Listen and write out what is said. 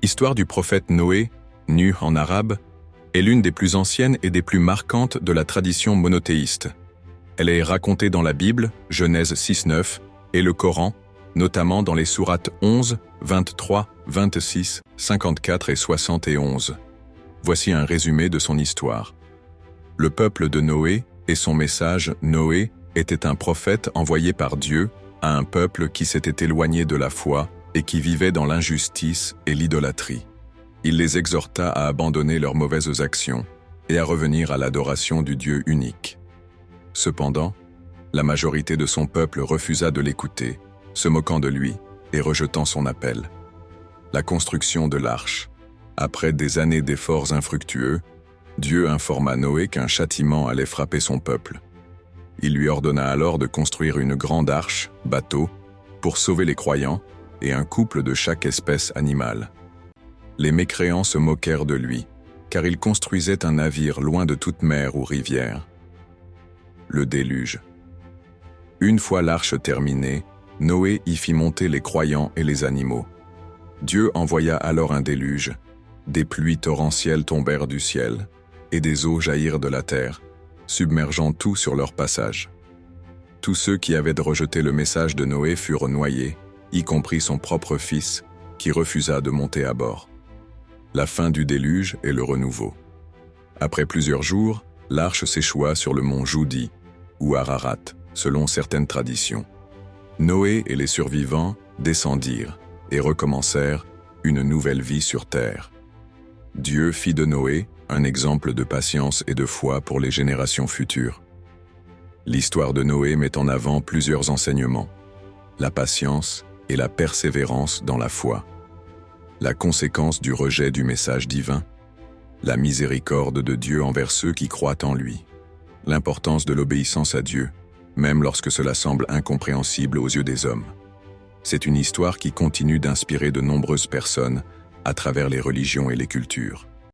Histoire du prophète Noé, Nu en arabe, est l'une des plus anciennes et des plus marquantes de la tradition monothéiste. Elle est racontée dans la Bible, Genèse 6-9, et le Coran, notamment dans les sourates 11, 23, 26, 54 et 71. Voici un résumé de son histoire. Le peuple de Noé et son message Noé était un prophète envoyé par Dieu à un peuple qui s'était éloigné de la foi et qui vivait dans l'injustice et l'idolâtrie. Il les exhorta à abandonner leurs mauvaises actions et à revenir à l'adoration du Dieu unique. Cependant, la majorité de son peuple refusa de l'écouter, se moquant de lui et rejetant son appel. La construction de l'arche. Après des années d'efforts infructueux, Dieu informa Noé qu'un châtiment allait frapper son peuple. Il lui ordonna alors de construire une grande arche, bateau, pour sauver les croyants et un couple de chaque espèce animale. Les mécréants se moquèrent de lui, car il construisait un navire loin de toute mer ou rivière. Le déluge. Une fois l'arche terminée, Noé y fit monter les croyants et les animaux. Dieu envoya alors un déluge, des pluies torrentielles tombèrent du ciel, et des eaux jaillirent de la terre, submergeant tout sur leur passage. Tous ceux qui avaient rejeté le message de Noé furent noyés, y compris son propre fils, qui refusa de monter à bord. La fin du déluge et le renouveau. Après plusieurs jours, l'arche s'échoua sur le mont Joudi, ou Ararat, selon certaines traditions. Noé et les survivants descendirent et recommencèrent une nouvelle vie sur terre. Dieu fit de Noé un exemple de patience et de foi pour les générations futures. L'histoire de Noé met en avant plusieurs enseignements. La patience et la persévérance dans la foi. La conséquence du rejet du message divin. La miséricorde de Dieu envers ceux qui croient en lui. L'importance de l'obéissance à Dieu, même lorsque cela semble incompréhensible aux yeux des hommes. C'est une histoire qui continue d'inspirer de nombreuses personnes à travers les religions et les cultures.